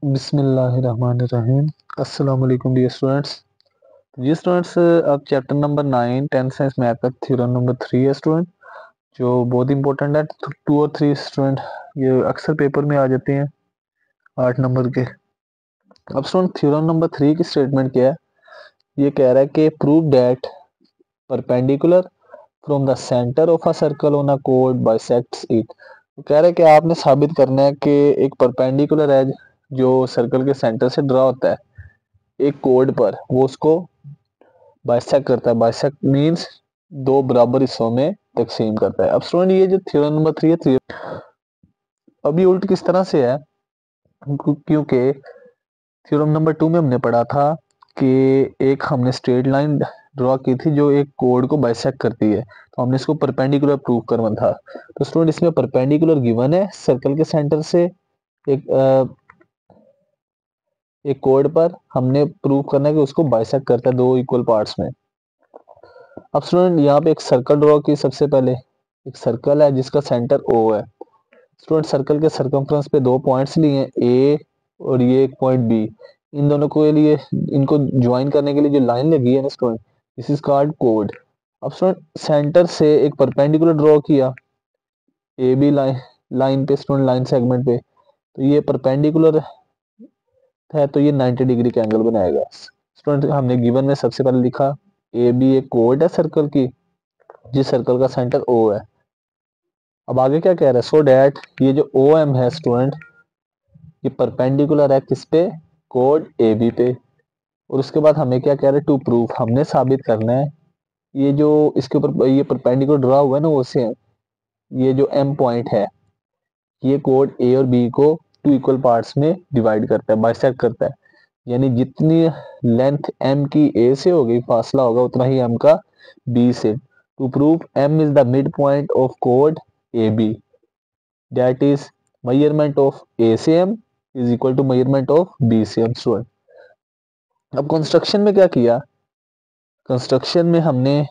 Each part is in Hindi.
बिस्मिल्लाहिर्रहमानिर्रहीम। अस्सलाम वालेकुम डियर स्टूडेंट्स। जी स्टूडेंट्स, अब chapter number 9 10th science math का थ्योरम नंबर 3 है स्टूडेंट, जो बहुत इंपॉर्टेंट है। 2 और 3 स्टूडेंट ये अक्सर पेपर में आ जाते हैं 8 नंबर के। अब स्टूडेंट थ्योरम नंबर 3 की स्टेटमेंट क्या है? ये कह रहा है कि prove that perpendicular from the centre of a circle on a code bisects it. कह रहा है कि आपने साबित करना है कि एक परपेंडिकुलर एज जो सर्कल के सेंटर से ड्रा होता है एक कोड पर, वो उसको बाइसेक्ट करता है। बाइसेक्ट मींस दो बराबर हिस्सों में तकसीम करता है। अब स्टूडेंट ये जो थ्योरम नंबर 3 है, अभी उल्ट किस तरह से है? क्योंकि थ्योरम नंबर 2 में हमने पढ़ा था कि एक हमने स्ट्रेट लाइन ड्रॉ की थी जो एक कोड को बाइसेक्ट करती है, तो हमने इसको परपेंडिकुलर प्रूव करना था। तो स्टूडेंट इसमें परपेंडिकुलर गिवन है सर्कल के सेंटर से एक कोड पर, हमने प्रूव करना है कि उसको बाइसेक्ट करता है दो इक्वल पार्ट्स में। अब स्टूडेंट यहाँ पे एक सर्कल ड्रॉ की। सबसे पहले एक सर्कल है जिसका सेंटर O है। स्टूडेंट सर्कल के सर्कमफ्रेंस पे दो पॉइंट्स लिए हैं, A और ये एक पॉइंट B। इन दोनों के लिए, इनको ज्वाइन करने के लिए जो लाइन लगी है ना student, this is called code. अब स्टूडेंट सेंटर से एक परपेंडिकुलर ड्रॉ किया AB लाइन पे स्टूडेंट, लाइन सेगमेंट पे, तो ये परपेंडिकुलर है तो ये 90 डिग्री का एंगल बनाएगा। स्टूडेंट हमने गिवन में सबसे पहले लिखा AB एक कोड है सर्कल की, जिस सर्कल का सेंटर O है। अब आगे क्या कह रहा है? सो डैट ये जो OM है स्टूडेंट, ये परपेंडिकुलर है किस पे? कोड AB पे। और उसके बाद हमें क्या कह रहे हैं? टू प्रूफ, हमने साबित करना है ये जो इसके ऊपर ये परपेंडिकुलर ड्रा हुआ है ना, वो से ये जो M पॉइंट है, ये कोड A और B को टू इक्वल पार्ट्स में डिवाइड करता है, बाइसेक्ट करता है। यानी जितनी लेंथ M की A से होगी, फासला होगा, उतना ही M का B से। To prove M is the mid point of कोड AB, that is measurement of A से M is equal to measurement of B से M स्टूडेंट। अब कंस्ट्रक्शन में क्या किया? कंस्ट्रक्शन में हमने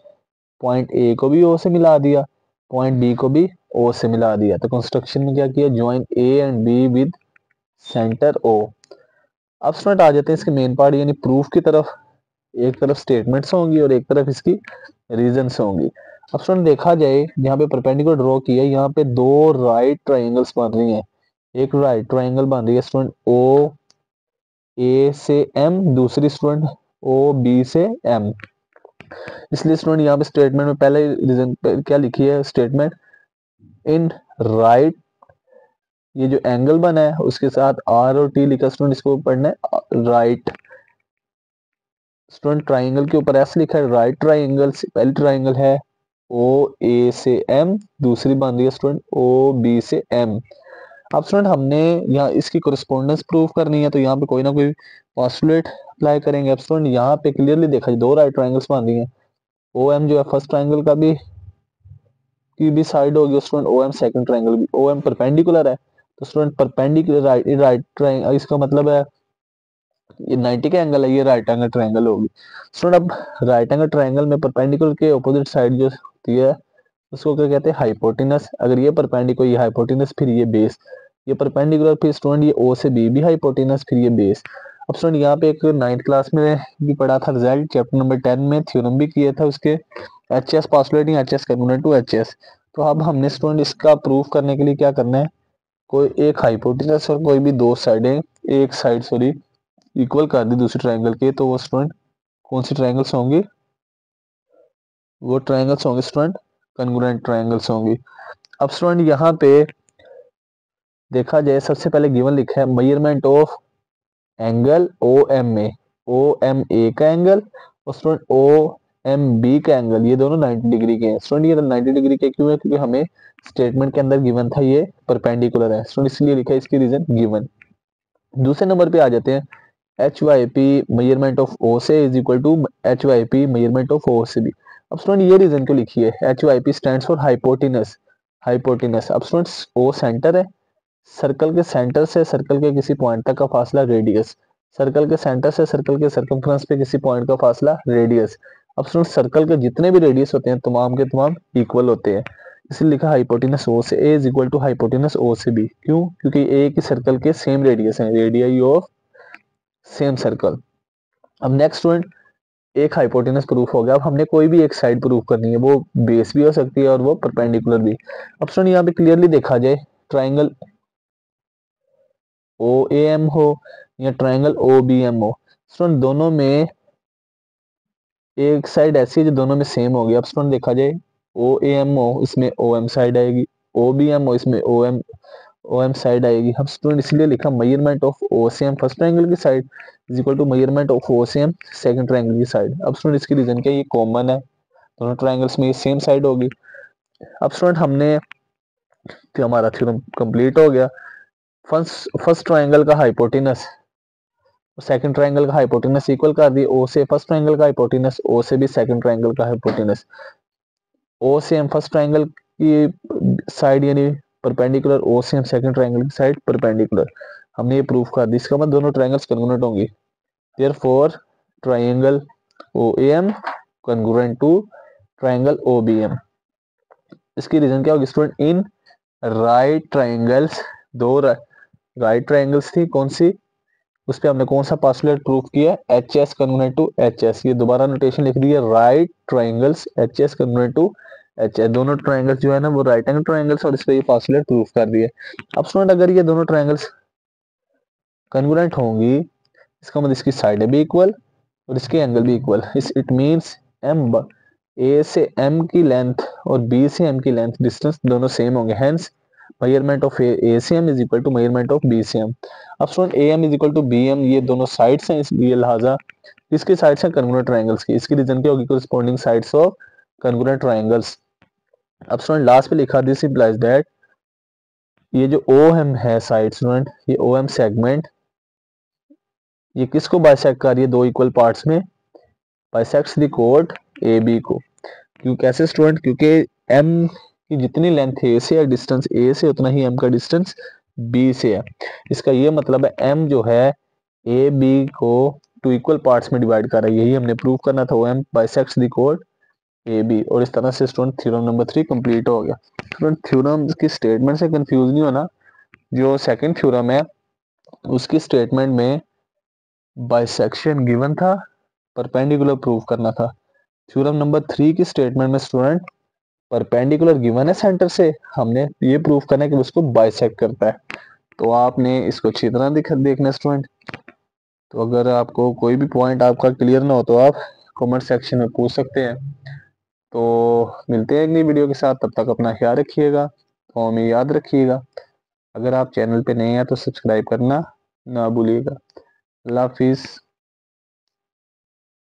पॉइंट A को भी O से मिला दिया, पॉइंट B को भी O से मिला दिया। तो कंस्ट्रक्शन में क्या किया? Join A and B with centre O। अब स्टूडेंट आ जाते हैं इसके मेन पार्ट यानी प्रूफ की तरफ। एक तरफ स्टेटमेंट्स होंगी और एक तरफ इसकी रीजंस होंगी। अब स्टूडेंट देखा जाए, यहाँ पे परपेंडिकुलर ड्रॉ किया है, यहाँ पे दो राइट ट्राइंगल्स बन रही हैं। एक राइट ट्राइंगल बन रही है स्टूडेंट O A से M, दूसरी स्टूडेंट O B से M। इसलिए स्टूडेंट यहाँ पे स्टेटमेंट में पहले रीजन क्या लिखी है? स्टेटमेंट इन राइट, ये जो एंगल बना है उसके साथ R और T लिखा स्टूडेंट, इसको पढ़ना है राइट। स्टूडेंट ट्राइंगल के ऊपर ऐसे लिखा है राइट ट्राइंगल, पहली ट्राइंगल है O A से M, दूसरी बन रही है स्टूडेंट O B से M। अब स्टूडेंट हमने यहाँ इसकी कोरिस्पोंडेंस प्रूव करनी है, तो यहाँ पे कोई ना कोई पोस्टुलेट अप्लाई करेंगे। अब स्टूडेंट यहाँ पे क्लियरली देखा जाए दो राइट ट्राइंगल्स बन रही हैं। OM जो है फर्स्ट ट्राइंगल का भी की भी साइड होगी स्टूडेंट, OM सेकंड ट्राइंगल भी, OM परपेंडिकुलर है तो स्टूडेंट परपेंडिकुलर राइट ट्राइंगल, इसका मतलब है ये 90 का एंगल है, ये राइट एंगल ट्रायंगल होगी। स्टूडेंट अब राइट एंगल ट्रायंगल में परपेंडिकुलर के ऑपोजिट साइड जो होती है उसको क्या कहते हैं? हाइपोटेनस। अगर ये परपेंडिकुलर, ये हाइपोटेनस, फिर ये बेस, ये परपेंडिकुलर, फिर स्टूडेंट ये O से B भी हाइपोटेनस, फिर ये बेस। अब स्टूडेंट यहाँ पे एक 9th क्लास में भी पढ़ा था रिजल्ट, चैप्टर नंबर 10 में थ्योरम भी किया था उसके, HS postulating HS calculate to HS। तो अब हमने स्टूडेंट इसका प्रूफ करने के लिए क्या करना है? कोई एक हाइपोटेनस और कोई भी दो साइडें, एक साइड सॉरी इक्वल कर दी दूसरी ट्रायंगल के, तो वो स्टूडेंट कौन सी ट्रायंगल्स होंगी? वो ट्रायंगल्स होंगे स्टूडेंट कॉन्ग्रुएंट ट्रायंगल्स होंगी। अब स्टूडेंट यहाँ पे देखा जाए, सबसे पहले गिवन लिखा है measurement of angle OMA, OMA का एंगल और स्टूडेंट OMB का एंगल, ये दोनों 90 डिग्री के हैं। स्टूडेंट ये 90 डिग्री के क्यों है? क्योंकि हमें स्टेटमेंट के अंदर गिवन था ये परपेंडिकुलर है स्टूडेंट, इसलिए लिखा है, इसकी रीजन गिवन। दूसरे नंबर पे आ जाते हैं, HYP मेजरमेंट ऑफ O से is equal to HYP measurement of O से भी। अब स्टूडेंट ये रीजन क्यों लिखी है? HYP stands for hypotenuse, hypotenuse. अब स्टूडेंट्स O सेंटर है, सर्कल के सेंटर से सर्कल के किसी पॉइंट तक का फासला रेडियस, सर्कल के सेंटर से सर्कल के सर्कमफ्रेंस पे किसी पॉइंट का फासला रेडियस। अब स्टूडेंट सर्कल के जितने भी रेडियस होते हैं तमाम के तमाम इक्वल होते हैं, इसलिए लिखा हाइपोटेनस ओ से ए is equal to hypotenuse O से बी। क्यों? क्योंकि ए की सर्कल के सेम रेडियस है, रेडियस ऑफ सेम सर्कल। अब नेक्स्ट स्टूडेंट, एक हाइपोटेनस प्रूफ हो गया। अब हमने कोई भी एक साइड प्रूफ करनी है, वो बेस भी हो सकती है और वो परपेंडिकुलर भी। अब स्टूडेंट यहाँ पे क्लियरली देखा जाए, ट्राइंगल ओ ए एम हो या ट्राइंगल ओ बी एम हो, स्टूडेंट दोनों में एक साइड ऐसी है जो दोनों में सेम होगी। अब स्टूडेंट देखा जाए, ओ ए एम हो इसमें ओ एम साइड आएगी, ओ बी एम हो इसमें ओ एम साइड आएगी। हम स्टूडेंट इसलिए लिखा measurement of O C M first triangle की side is equal to measurement of O C M second triangle की साइड। अब स्टूडेंट इसकी रीजन क्या है, ये कॉमन है, दोनों ट्राइंगल्स में ये सेम साइड होगी। अब स्टूडेंट हमने तो हमारा थ्योरम कंप्लीट हो गया। फर्स्ट ट्राइंगल का हाइपोटेनस सेकंड ट्राइंगल का हाइपोटेनस इक्वल कर दी ओ से फर्स्ट ट्राइंगल का हाइपोटेनस, ओ से भी सेकंड ट्राइंगल का हाइपोटेनस। ओ से हम फर्स्ट ट्राइंगल की साइड यानी परपेंडिकुलर, ओ से हम सेकंड ट्राइंगल की साइड परपेंडिकुलर, हमने ये प्रूफ कर दी। इसका मतलब दोनों ट्राइंगल्स कॉन्ग्रुएंट होंगी। Therefore triangle O A M congruent to triangle O B M. इसकी रीजन क्या होगी स्टूडेंट, इन राइट ट्राइंगल्स, दो राइट ट्राइंगल्स थी, कौन सी, उस पर हमने कौन सा पास्टुलेट प्रूफ किया, H S convert to H S. ये दोबारा नोटेशन लिख दी है, right triangles H S convert to H S. दोनों ट्राइंगल्स जो है ना वो राइट एंगल ट्राइंगल्स, और इस पर ये पास्टुलेट प्रूफ कर दिए। अब स्टूडेंट अगर ये दोनों ट्राइंगल्स कन्वर्ट होंगी, इसका मतलब इसकी साइड भी इक्वल और इसके एंगल भी equal. It means M A से एम की लेंथ और बी से एम की लेंथ डिस्टेंस दोनों सेम होंगे। Hence measurement of A C M is equal to measurement of B C M. अब student A M is equal to B M, ये दोनों साइड्स हैं, इसलिए लिहाजा किसकी साइड्स हैं, कॉन्ग्रुएंट ट्राइंगल्स की। इसकी रीजन क्या होगी, corresponding sides of congruent triangles. अब स्टूडेंट लास्ट पे लिखा दिस इंप्लाइज दैट, ये जो ओ एम है साइड स्टूडेंट, ये ओ एम सेगमेंट ये किसको बाइसेक्ट कर रही है, दो इक्वल पार्ट्स में बाइसेक्ट्स द कोड ए बी को। क्यों, कैसे स्टूडेंट, क्योंकि एम की जितनी लेंथ ए से है डिस्टेंस ए से, उतना ही एम का डिस्टेंस बी से है। इसका ये मतलब है एम जो है ए बी को टू इक्वल पार्ट्स में डिवाइड कर रहा है। यही हमने प्रूव करना था, ओ एम बाइसेक्ट्स द कोड ए बी। और इस तरह से स्टूडेंट थ्योरम नंबर 3 कंप्लीट हो गया। स्टूडेंट थ्योरम की स्टेटमेंट से कंफ्यूज नहीं होना, जो सेकंड थ्योरम है उसकी स्टेटमेंट में बाइसेक्शन गिवन था, परपेंडिकुलर प्रूव करना था। थ्योरम नंबर 3 की स्टेटमेंट में स्टूडेंट परपेंडिकुलर गिवन है सेंटर से, हमने ये प्रूव करना है कि उसको बाइसेक्ट करता है। तो आपने इसको अच्छी तरह देखना स्टूडेंट। तो अगर आपको कोई भी पॉइंट आपका क्लियर ना हो तो आप कमेंट सेक्शन में पूछ सकते हैं। तो मिलते हैं एक नई वीडियो के साथ, तब तक अपना ख्याल रखिएगा, तो हमें याद रखिएगा। अगर आप चैनल पे नए हैं तो सब्सक्राइब करना ना भूलिएगा। अल्लाह हाफिज़।